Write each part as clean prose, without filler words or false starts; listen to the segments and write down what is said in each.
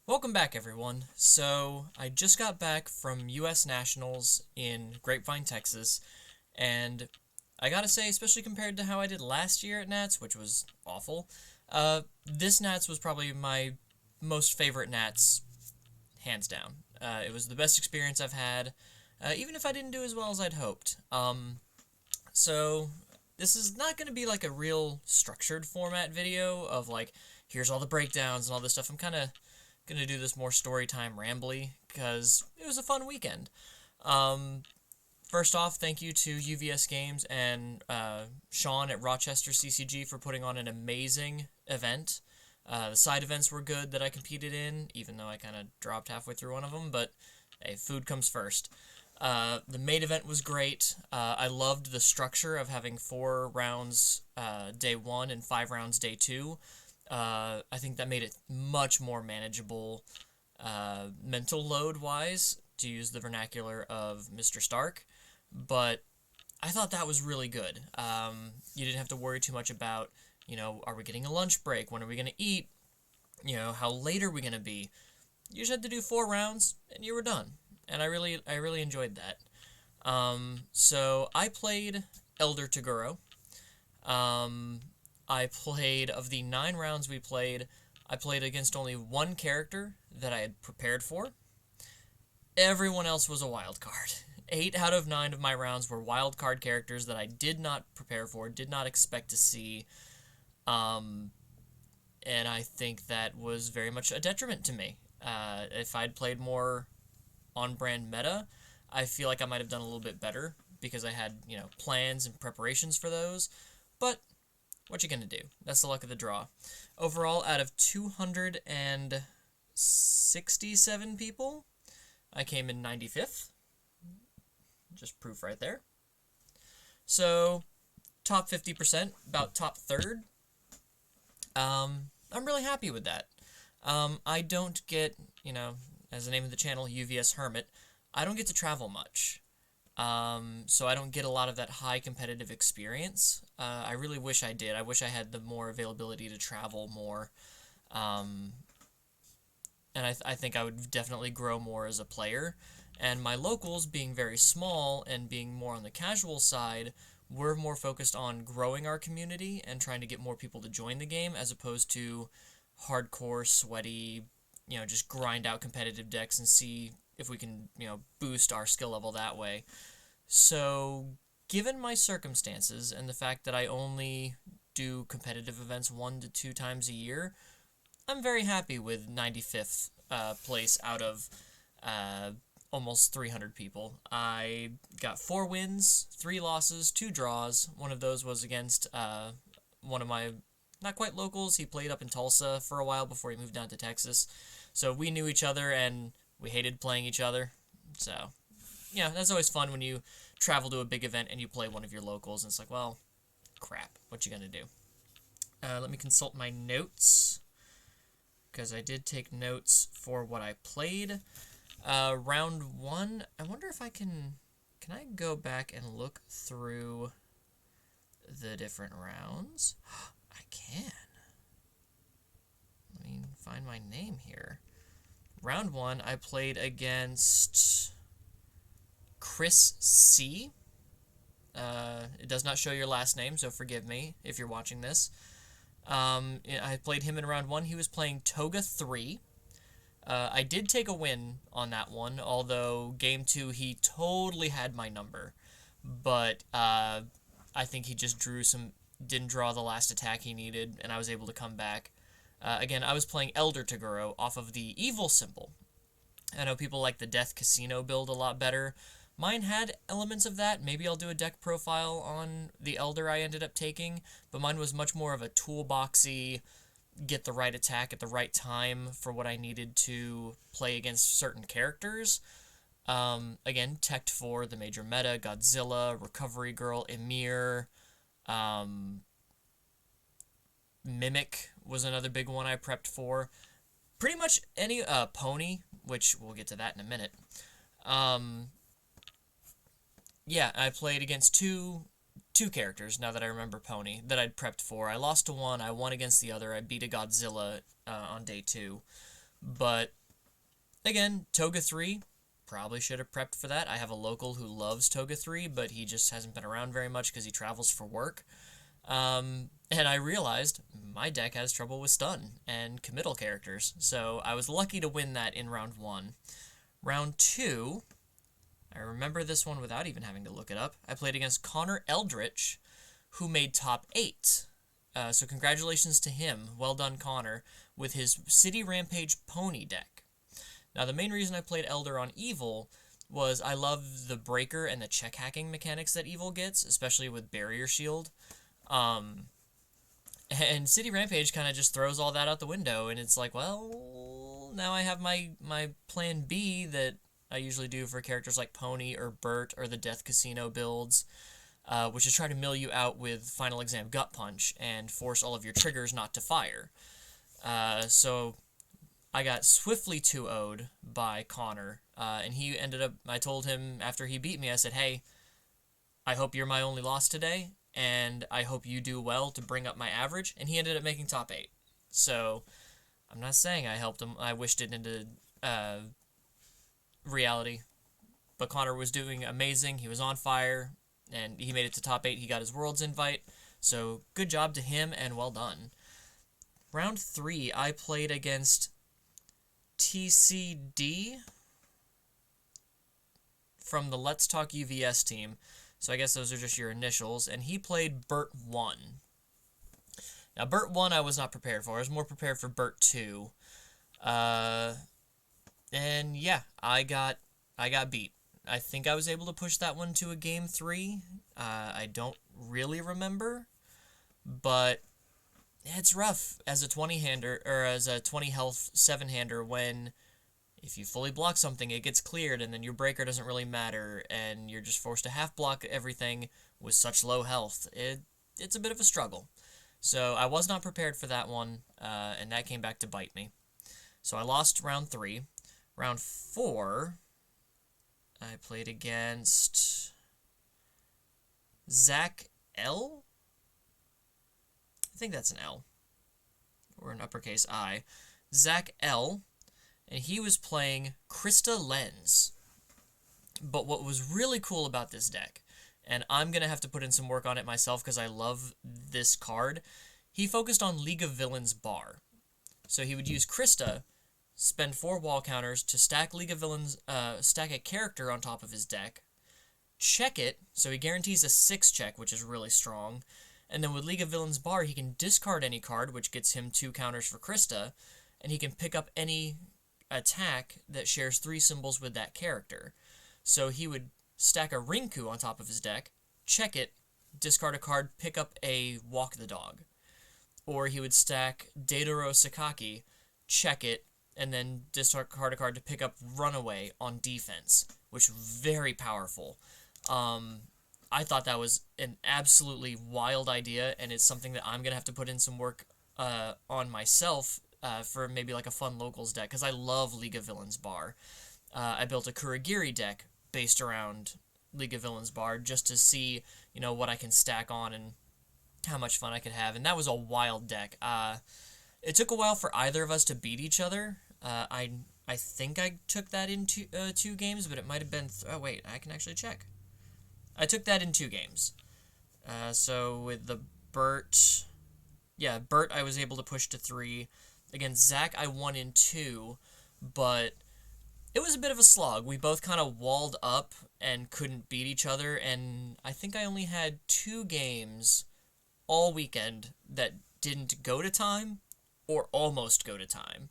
Welcome back, everyone. So, I just got back from US Nationals in Grapevine, Texas, and I gotta say, especially compared to how I did last year at Nats, which was awful, this Nats was probably my most favorite Nats, hands down. It was the best experience I've had, even if I didn't do as well as I'd hoped. So, this is not going to be like a real structured format video of like, here's all the breakdowns and all this stuff. I'm kind of gonna do this more story time rambly because it was a fun weekend. Um, First off, thank you to UVS Games and Sean at Rochester CCG for putting on an amazing event. The side events were good that I competed in, even though I kind of dropped halfway through one of them, but hey, food comes first. The main event was great. I loved the structure of having 4 rounds day 1 and 5 rounds day 2. I think that made it much more manageable mental load-wise, to use the vernacular of Mr. Stark, but I thought that was really good. You didn't have to worry too much about, are we getting a lunch break? When are we going to eat? How late are we going to be? You just had to do 4 rounds, and you were done. And I really enjoyed that. So I played Elder Toguro. I played, of the 9 rounds we played, I played against only one character that I had prepared for. Everyone else was a wild card. 8 out of 9 of my rounds were wild card characters that I did not prepare for, did not expect to see. And I think that was very much a detriment to me. If I'd played more on-brand meta, I feel like I might have done a little bit better because I had, plans and preparations for those. But what you gonna do? That's the luck of the draw. Overall, out of 267 people, I came in 95th. Just proof right there. So, top 50%, about top third. I'm really happy with that. I don't get, as the name of the channel, UVS Hermit, I don't get to travel much. So I don't get a lot of that high competitive experience. I really wish I did. I wish I had the more availability to travel more. And I think I would definitely grow more as a player. And my locals, being very small and being more on the casual side, we're more focused on growing our community and trying to get more people to join the game as opposed to hardcore, sweaty, just grind out competitive decks and see if we can, boost our skill level that way. So, given my circumstances and the fact that I only do competitive events 1 to 2 times a year, I'm very happy with 95th place out of almost 300 people. I got 4 wins, 3 losses, 2 draws. One of those was against one of my not quite locals. He played up in Tulsa for a while before he moved down to Texas. So we knew each other and we hated playing each other. So, that's always fun when you travel to a big event and you play one of your locals, and it's like, well, crap, what you gonna do? Let me consult my notes, because I did take notes for what I played. Round 1, I wonder if I can I go back and look through the different rounds? I can. Let me find my name here. Round 1, I played against Chris C. It does not show your last name, so forgive me if you're watching this. I played him in round 1. He was playing Toga 3. I did take a win on that one, although game 2 he totally had my number. But I think he just didn't draw the last attack he needed, and I was able to come back. Again, I was playing Elder Toguro off of the Evil symbol. I know people like the Death Casino build a lot better. Mine had elements of that. Maybe I'll do a deck profile on the Elder I ended up taking, but mine was much more of a toolboxy, get the right attack at the right time for what I needed to play against certain characters. Again, teched for the major meta, Godzilla, Recovery Girl, Emir, Mimic was another big one I prepped for. Pretty much any Pony, which we'll get to that in a minute. Yeah, I played against two characters, now that I remember Pony, that I'd prepped for. I lost to one, I won against the other, I beat a Godzilla on day 2. But Again, Toga 3, probably should have prepped for that. I have a local who loves Toga 3, but he just hasn't been around very much because he travels for work. And I realized my deck has trouble with stun and committal characters, so I was lucky to win that in round 1. Round 2, I remember this one without even having to look it up. I played against Connor Eldritch, who made top 8. So congratulations to him. Well done, Connor, with his City Rampage Pony deck. Now, the main reason I played Elder on Evil was I love the breaker and the check hacking mechanics that Evil gets, especially with Barrier Shield. And City Rampage kind of just throws all that out the window, and it's like, well, now I have my plan B that I usually do for characters like Pony or Bert or the Death Casino builds, which is try to mill you out with Final Exam Gut Punch and force all of your triggers not to fire. So I got swiftly 2-0'd by Connor, and he ended up, I told him after he beat me, I said, hey, I hope you're my only loss today, and I hope you do well to bring up my average, and he ended up making top 8. So I'm not saying I helped him, I wished it into reality, but Connor was doing amazing, he was on fire, and he made it to top 8, he got his Worlds invite, so good job to him, and well done. Round 3, I played against TCD from the Let's Talk UVS team, so I guess those are just your initials, and he played Bert 1. Now, Bert 1 I was not prepared for, I was more prepared for Bert 2, and yeah, I got beat. I think I was able to push that one to a game 3. I don't really remember, but it's rough as a 20-hander, or as a 20 health 7-hander, when if you fully block something, it gets cleared, and then your breaker doesn't really matter, and you're just forced to half-block everything with such low health. It's a bit of a struggle. So I was not prepared for that one, and that came back to bite me. So I lost round 3. Round 4, I played against Zach L? I think that's an L, or an uppercase I. Zach L, and he was playing Krista Lens. But what was really cool about this deck, and I'm going to have to put in some work on it myself because I love this card, he focused on League of Villains Bar. So he would use Krista, spend 4 wall counters to stack League of Villains, stack a character on top of his deck, check it, so he guarantees a 6 check, which is really strong, and then with League of Villains Bar, he can discard any card, which gets him 2 counters for Krista, and he can pick up any attack that shares 3 symbols with that character. So he would stack a Rinku on top of his deck, check it, discard a card, pick up a Walk the Dog. Or he would stack Dataro Sakaki, check it, and then discard a card to pick up Runaway on defense, which was very powerful. I thought that was an absolutely wild idea, and it's something that I'm going to have to put in some work on myself for maybe like a fun locals deck, because I love League of Villains Bar. I built a Kuragiri deck based around League of Villains Bar just to see, you know, what I can stack on and how much fun I could have, and that was a wild deck. It took a while for either of us to beat each other. I think I took that in 2 games, but it might have been... oh, wait, I can actually check. I took that in 2 games. So with the Bert... yeah, Bert I was able to push to 3. Against Zach, I won in 2, but it was a bit of a slog. We both kind of walled up and couldn't beat each other, and I think I only had 2 games all weekend that didn't go to time or almost go to time.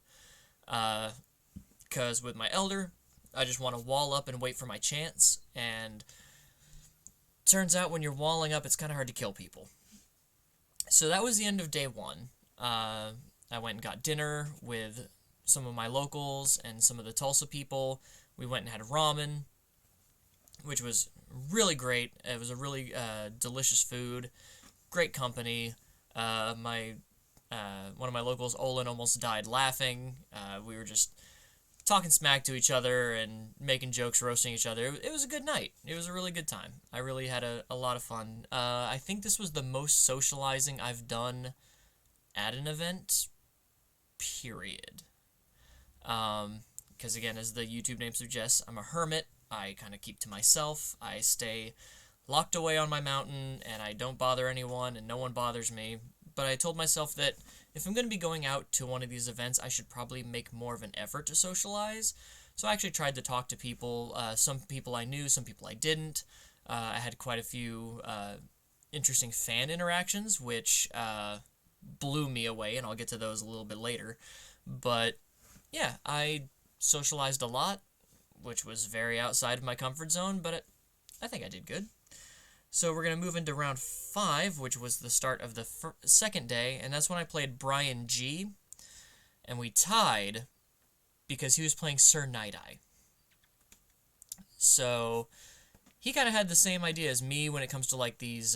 Because with my Elder, I just want to wall up and wait for my chance, and turns out when you're walling up, it's kind of hard to kill people. So that was the end of day 1. I went and got dinner with some of my locals and some of the Tulsa people. We went and had ramen, which was really great. It was a really delicious food, great company. One of my locals, Olin, almost died laughing. We were just talking smack to each other and making jokes, roasting each other. It was a good night. It was a really good time. I really had a lot of fun. I think this was the most socializing I've done at an event, period. because again, as the YouTube name suggests, I'm a hermit. I kind of keep to myself. I stay locked away on my mountain, and I don't bother anyone, and no one bothers me. But I told myself that if I'm going to be going out to one of these events, I should probably make more of an effort to socialize. So I actually tried to talk to people, some people I knew, some people I didn't. I had quite a few interesting fan interactions, which blew me away, and I'll get to those a little bit later. But yeah, I socialized a lot, which was very outside of my comfort zone, but I think I did good. So we're going to move into round 5, which was the start of the second day, and that's when I played Brian G, and we tied because he was playing Sir Night-Eye. So he kind of had the same idea as me when it comes to like these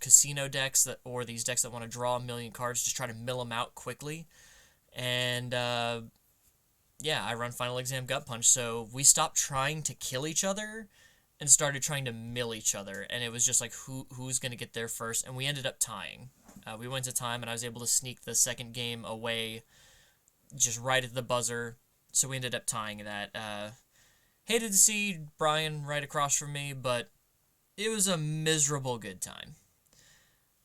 casino decks or these decks that want to draw a million cards, just try to mill them out quickly. And yeah, I run Final Exam Gut Punch, so we stopped trying to kill each other and started trying to mill each other, and it was just like who's going to get there first, and we ended up tying. We went to time, and I was able to sneak the second game away just right at the buzzer, so we ended up tying that. Hated to see Brian right across from me, but it was a miserable good time.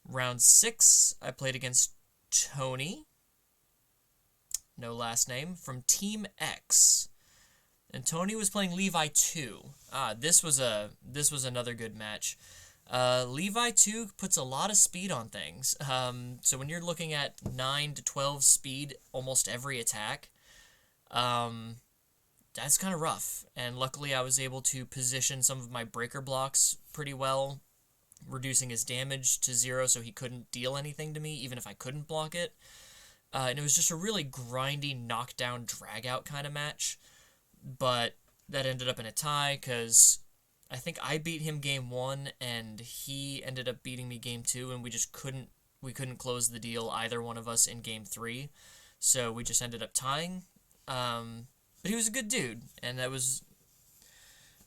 Round 6, I played against Tony, no last name, from Team X. And Tony was playing Levi 2. This was another good match. Levi 2 puts a lot of speed on things. So when you're looking at 9 to 12 speed almost every attack, that's kind of rough. And luckily I was able to position some of my breaker blocks pretty well, reducing his damage to 0 so he couldn't deal anything to me, even if I couldn't block it. And it was just a really grindy, knockdown, drag-out kind of match. But that ended up in a tie because I think I beat him game 1 and he ended up beating me game 2, and we couldn't close the deal, either one of us, in game 3. So we just ended up tying. But he was a good dude, and that was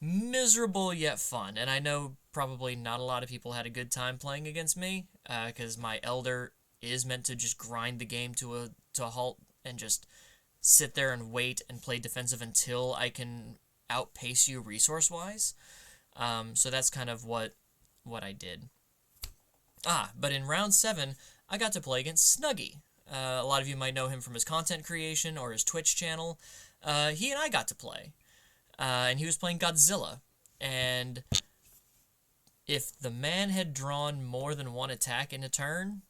miserable yet fun. And I know probably not a lot of people had a good time playing against me because my Elder is meant to just grind the game to a halt and just sit there and wait and play defensive until I can outpace you resource-wise. So that's kind of what I did. But in round 7, I got to play against Snuggy. A lot of you might know him from his content creation or his Twitch channel. He and I got to play. And he was playing Godzilla. And if the man had drawn more than one attack in a turn,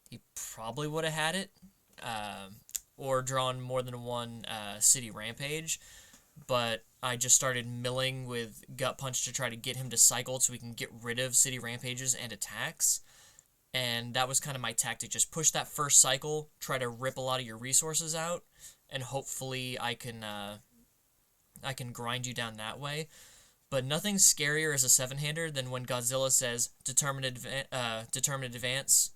he probably would have had it. Or drawn more than one City Rampage, but I just started milling with Gut Punch to try to get him to cycle so we can get rid of City Rampages and attacks, and that was kind of my tactic, just push that first cycle, try to rip a lot of your resources out, and hopefully I can grind you down that way. But nothing's scarier as a 7-hander than when Godzilla says, Determined Advance,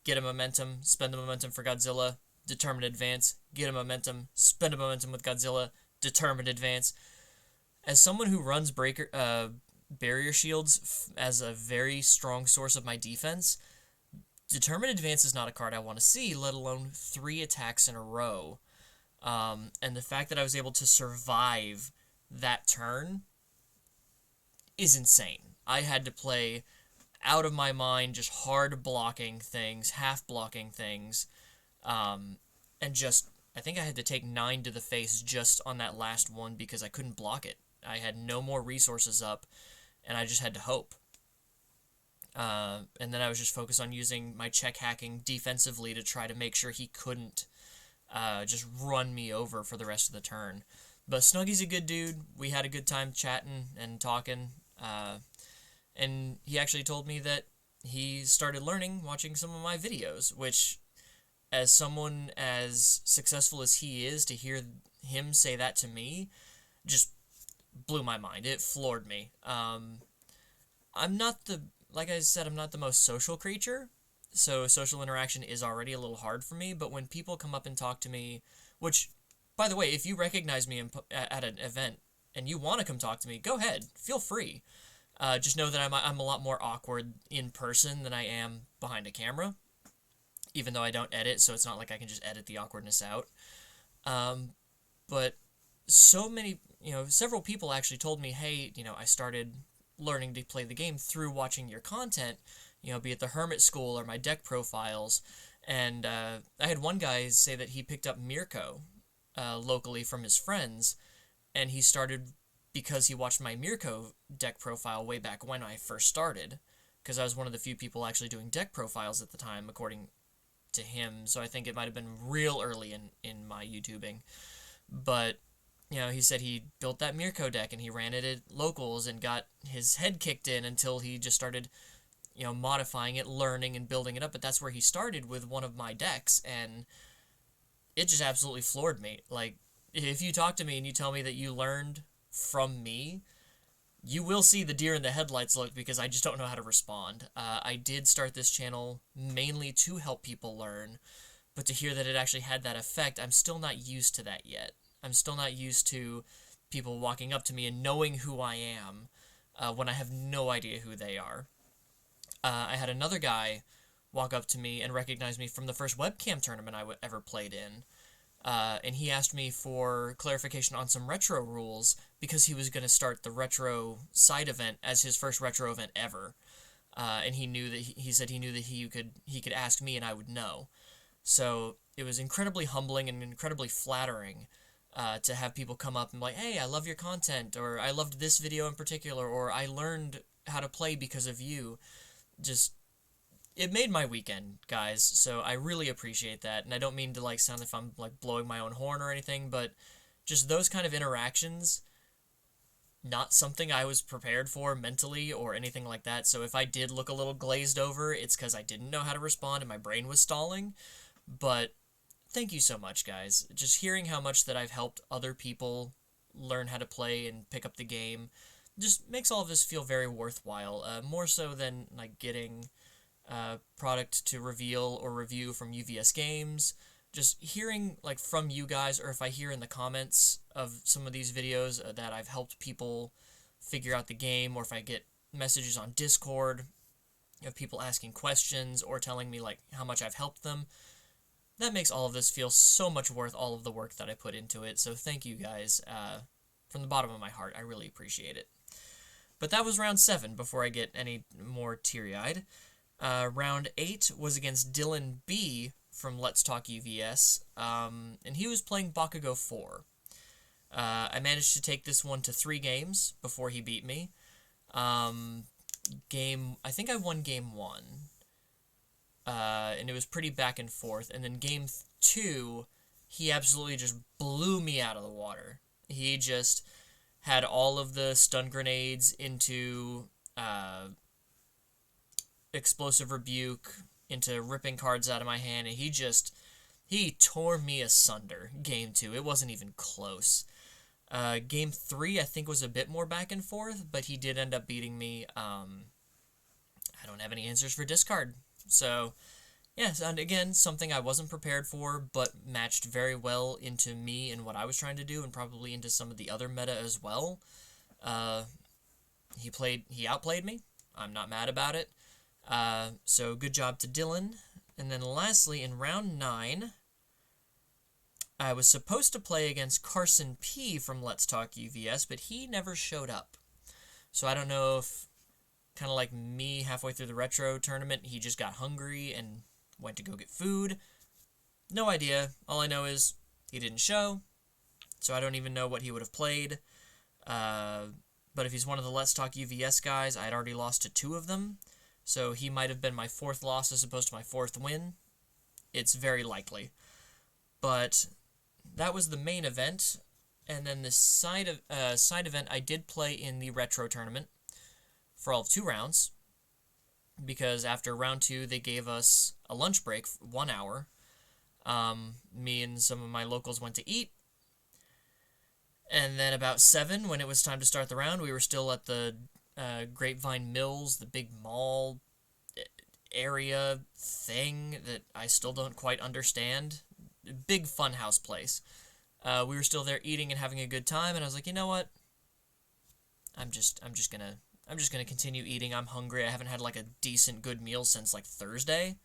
get a momentum, spend the momentum for Godzilla, Determined Advance, get a momentum, spend a momentum with Godzilla, Determined Advance. As someone who runs barrier shields as a very strong source of my defense, Determined Advance is not a card I want to see, let alone 3 attacks in a row. And the fact that I was able to survive that turn is insane. I had to play out of my mind, just hard blocking things, half blocking things, and just, I think I had to take 9 to the face just on that last one because I couldn't block it. I had no more resources up, and I just had to hope. And then I was just focused on using my check hacking defensively to try to make sure he couldn't just run me over for the rest of the turn. But Snuggy's a good dude. We had a good time chatting and talking. And he actually told me that he started learning watching some of my videos, which, as someone as successful as he is, to hear him say that to me just blew my mind. It floored me. Like I said, I'm not the most social creature, so social interaction is already a little hard for me, but when people come up and talk to me, which, by the way, if you recognize me at an event and you want to come talk to me, go ahead, feel free. Just know that I'm a lot more awkward in person than I am behind a camera, even though I don't edit, so it's not like I can just edit the awkwardness out. but so many, several people actually told me, hey, I started learning to play the game through watching your content, be it the Hermit School or my deck profiles. And I had one guy say that he picked up Mirko locally from his friends, and he started because he watched my Mirko deck profile way back when I first started, because I was one of the few people actually doing deck profiles at the time, according to him. So I think it might have been real early in my YouTubing. But, he said he built that Mirko deck and he ran it at locals and got his head kicked in until he just started, modifying it, learning and building it up. But that's where he started, with one of my decks, and it just absolutely floored me. Like, if you talk to me and you tell me that you learned from me, you will see the deer in the headlights look, because I just don't know how to respond. I did start this channel mainly to help people learn, but to hear that it actually had that effect, I'm still not used to that yet. I'm still not used to people walking up to me and knowing who I am when I have no idea who they are. I had another guy walk up to me and recognize me from the first webcam tournament I ever played in. And he asked me for clarification on some retro rules, because he was going to start the retro side event as his first retro event ever. And he knew that he said he knew that he could ask me and I would know. So it was incredibly humbling and incredibly flattering to have people come up and be like, hey, I love your content, or I loved this video in particular, or I learned how to play because of you. Just, it made my weekend, guys, so I really appreciate that. And I don't mean to sound like I'm blowing my own horn or anything, but just those kind of interactions, not something I was prepared for mentally or anything like that. So if I did look a little glazed over, it's because I didn't know how to respond and my brain was stalling. But thank you so much, guys. Just hearing how much that I've helped other people learn how to play and pick up the game just makes all of this feel very worthwhile, more so than getting product to reveal or review from UVS Games. Just hearing from you guys, or if I hear in the comments of some of these videos that I've helped people figure out the game, or if I get messages on Discord of people asking questions or telling me how much I've helped them, that makes all of this feel so much worth all of the work that I put into it. So thank you guys from the bottom of my heart. I really appreciate it. But that was round 7, before I get any more teary-eyed. Round 8 was against Dylan B from Let's Talk UVS, and he was playing Bakugo 4. I managed to take this one to 3 games before he beat me. I think I won game 1, and it was pretty back and forth. And then game 2, he absolutely just blew me out of the water. He just had all of the stun grenades into Explosive Rebuke, into ripping cards out of my hand, and he tore me asunder. Game 2, it wasn't even close. Game 3, I think, was a bit more back and forth, but he did end up beating me. I don't have any answers for discard. So, yes, and again, something I wasn't prepared for, but matched very well into me and what I was trying to do, and probably into some of the other meta as well. He outplayed me. I'm not mad about it. So good job to Dylan. And then lastly, in round 9, I was supposed to play against Carson P from Let's Talk UVS, but he never showed up. So I don't know if, kind of like me halfway through the retro tournament, he just got hungry and went to go get food. No idea. All I know is he didn't show, so I don't even know what he would have played. But if he's one of the Let's Talk UVS guys, I had already lost to 2 of them, so he might have been my 4th loss as opposed to my 4th win. It's very likely. But that was the main event, and then the side event I did play in the retro tournament for all of 2 rounds, because after round 2 they gave us a lunch break, 1 hour. Me and some of my locals went to eat, and then about 7, when it was time to start the round, we were still at the Grapevine Mills, the big mall area thing that I still don't quite understand. Big funhouse place. We were still there eating and having a good time, and I was like, you know what? I'm just gonna continue eating. I'm hungry. I haven't had a decent good meal since Thursday.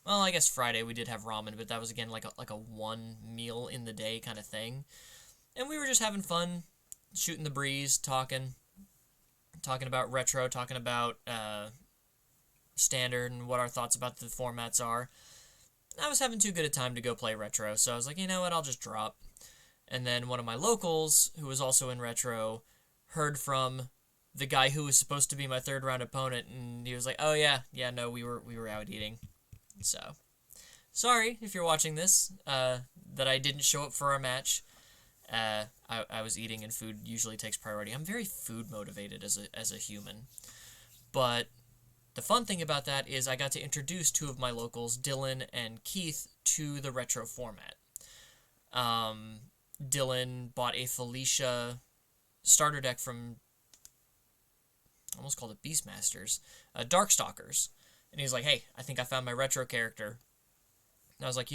Well, I guess Friday we did have ramen, but that was again like a one meal in the day kind of thing. And we were just having fun, shooting the breeze, talking about retro, talking about standard and what our thoughts about the formats are. I was having too good a time to go play retro, so I was like, you know what, I'll just drop. And then one of my locals, who was also in retro, heard from the guy who was supposed to be my third round opponent, and he was like, oh yeah, no, we were out eating. So, sorry if you're watching this, that I didn't show up for our match. I was eating, and food usually takes priority. I'm very food motivated as a human. But the fun thing about that is I got to introduce two of my locals, Dylan and Keith, to the retro format. Dylan bought a Felicia starter deck from, I almost called it Beastmasters, Darkstalkers. And he was like, hey, I think I found my retro character. And I was like,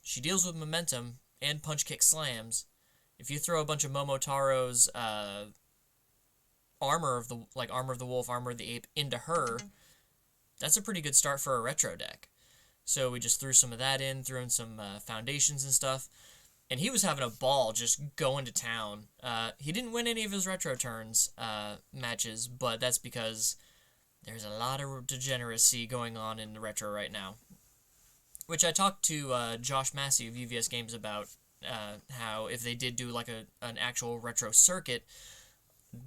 she deals with momentum and punch kick slams. If you throw a bunch of Momotaro's armor of the wolf, armor of the ape into her, that's a pretty good start for a retro deck. So we just threw some of that in, threw in some foundations and stuff, and he was having a ball just going to town. He didn't win any of his retro turns matches, but that's because there's a lot of degeneracy going on in the retro right now. Which I talked to Josh Massey of UVS Games about, how if they did do like an actual retro circuit,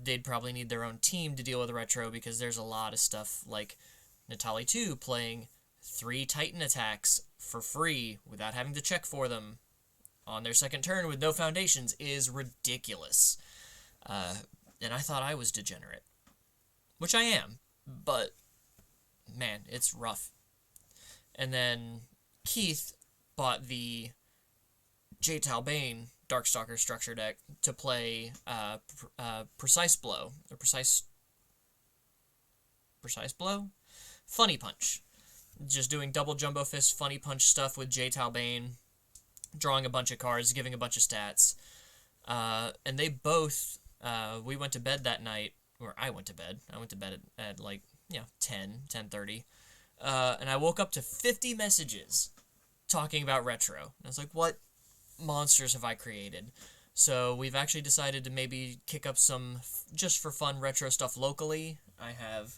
they'd probably need their own team to deal with the retro, because there's a lot of stuff like Natali 2 playing 3 Titan attacks for free without having to check for them on their second turn with no foundations is ridiculous. And I thought I was degenerate. Which I am, but man, it's rough. And then Keith bought the J. Talbane Darkstalker structure deck to play Precise Blow, or Precise Blow? Funny Punch. Just doing double Jumbo Fist Funny Punch stuff with J. Talbane, drawing a bunch of cards, giving a bunch of stats. And they both, we went to bed that night, or I went to bed. I went to bed at 10:30. And I woke up to 50 messages talking about retro. And I was like, what monsters have I created? So we've actually decided to maybe kick up some, just for fun, retro stuff locally. I have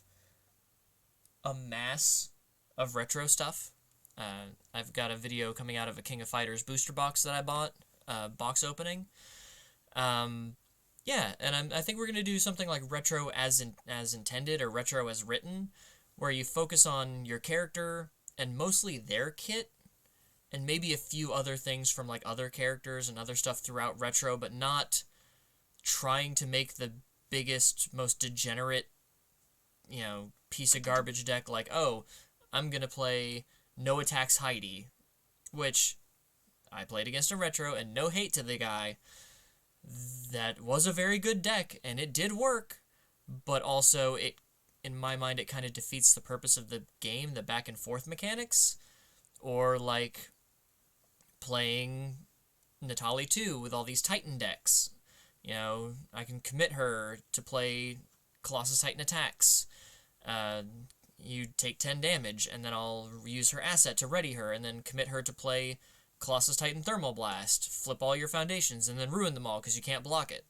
a mass of retro stuff. I've got a video coming out of a King of Fighters booster box that I bought, box opening. Yeah, and I think we're going to do something like retro as intended, or retro as written, where you focus on your character and mostly their kit, and maybe a few other things from like other characters and other stuff throughout retro, but not trying to make the biggest, most degenerate, piece of garbage deck like, oh, I'm going to play No Attacks Heidi, which I played against a retro, and no hate to the guy. That was a very good deck, and it did work, but also in my mind, it kind of defeats the purpose of the game, the back and forth mechanics, or like playing Natali 2 with all these Titan decks. I can commit her to play Colossus Titan attacks. You take 10 damage, and then I'll use her asset to ready her, and then commit her to play Colossus Titan Thermal Blast, flip all your foundations, and then ruin them all because you can't block it.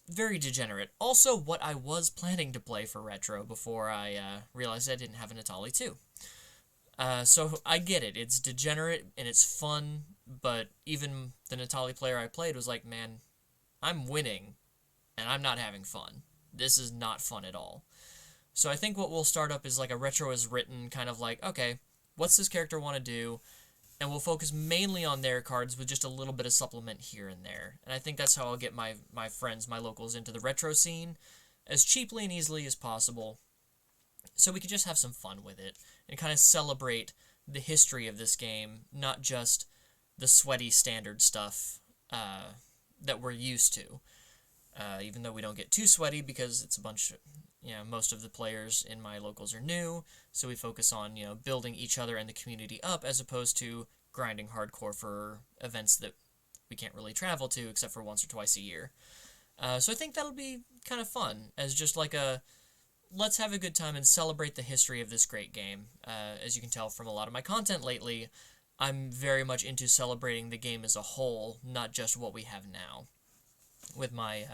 Very degenerate. Also, what I was planning to play for retro before I realized I didn't have a Natali 2. So I get it. It's degenerate, and it's fun, but even the Natali player I played was like, man, I'm winning, and I'm not having fun. This is not fun at all. So I think what we'll start up is like a retro as written, kind of like, okay, what's this character want to do? And we'll focus mainly on their cards with just a little bit of supplement here and there. And I think that's how I'll get my friends, my locals, into the retro scene as cheaply and easily as possible, so we can just have some fun with it and kind of celebrate the history of this game, not just the sweaty standard stuff that we're used to. Even though we don't get too sweaty because it's a bunch of, most of the players in my locals are new, so we focus on, building each other and the community up as opposed to grinding hardcore for events that we can't really travel to except for once or twice a year. So I think that'll be kind of fun as just like let's have a good time and celebrate the history of this great game. As you can tell from a lot of my content lately, I'm very much into celebrating the game as a whole, not just what we have now. With my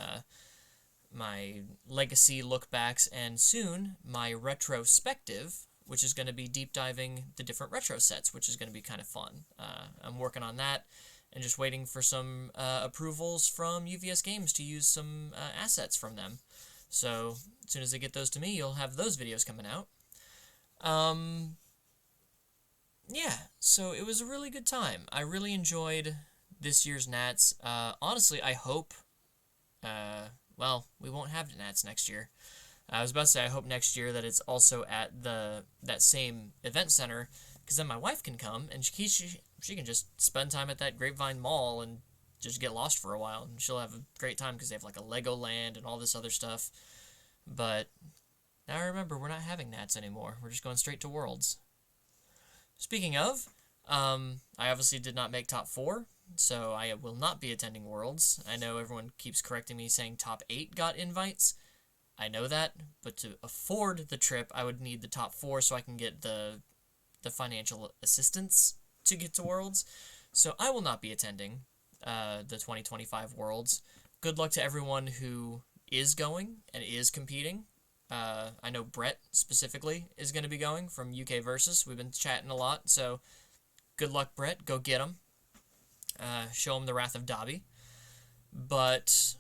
legacy look-backs, and soon my retrospective, which is going to be deep diving the different retro sets, which is going to be kind of fun. I'm working on that and just waiting for some approvals from UVS Games to use some assets from them. So as soon as they get those to me, you'll have those videos coming out. Yeah, so it was a really good time. I really enjoyed this year's Nats. Honestly, I hope, well, we won't have Nats next year. I was about to say I hope next year that it's also at that same event center, because then my wife can come and she can just spend time at that Grapevine Mall and just get lost for a while, and she'll have a great time because they have like a Legoland and all this other stuff. But now I remember we're not having Nats anymore. We're just going straight to Worlds. Speaking of, I obviously did not make top 4, so I will not be attending Worlds. I know everyone keeps correcting me saying top 8 got invites. I know that, but to afford the trip, I would need the top 4 so I can get the financial assistance to get to Worlds. So I will not be attending the 2025 Worlds. Good luck to everyone who is going and is competing. I know Brett specifically is going to be going from UK Versus. We've been chatting a lot, so good luck, Brett. Go get him. Show him the wrath of Dobby. But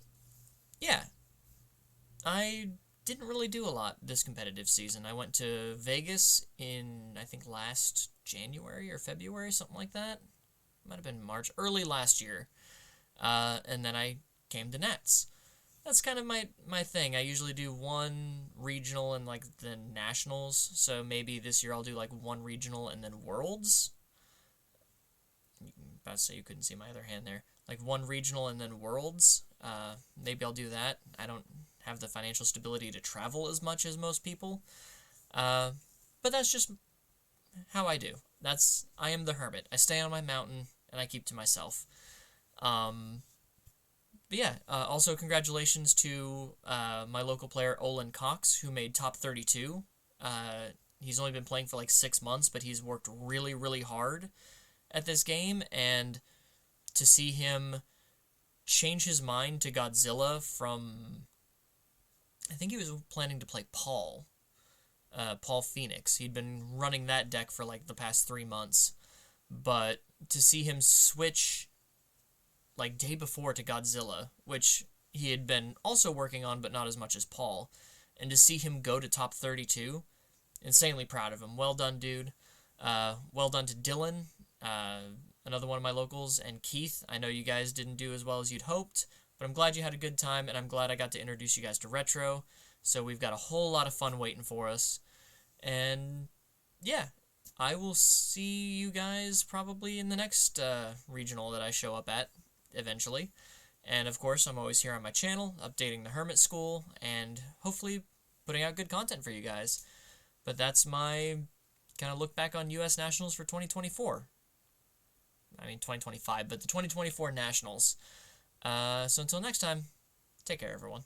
yeah, I didn't really do a lot this competitive season. I went to Vegas in, I think, last January or February, something like that. Might have been March, early last year. And then I came to Nats. That's kind of my thing. I usually do one regional and like the nationals. So maybe this year I'll do like one regional and then Worlds. About to say you couldn't see my other hand there. Like one regional and then Worlds. Maybe I'll do that. I don't have the financial stability to travel as much as most people. But that's just how I do. I am the hermit. I stay on my mountain and I keep to myself. But yeah, also congratulations to my local player Olin Cox, who made top 32. He's only been playing for like 6 months, but he's worked really, really hard at this game, and to see him change his mind to Godzilla from, I think he was planning to play Paul Phoenix. He'd been running that deck for like the past 3 months, but to see him switch like day before to Godzilla, which he had been also working on, but not as much as Paul, and to see him go to top 32, insanely proud of him. Well done, dude. Well done to Dylan, another one of my locals, and Keith. I know you guys didn't do as well as you'd hoped, but I'm glad you had a good time, and I'm glad I got to introduce you guys to Retro. So we've got a whole lot of fun waiting for us. And yeah, I will see you guys probably in the next regional that I show up at eventually. And of course, I'm always here on my channel, updating the Hermit School, and hopefully putting out good content for you guys. But that's my kind of look back on U.S. Nationals for 2024. I mean 2025, but the 2024 Nationals. So until next time, take care, everyone.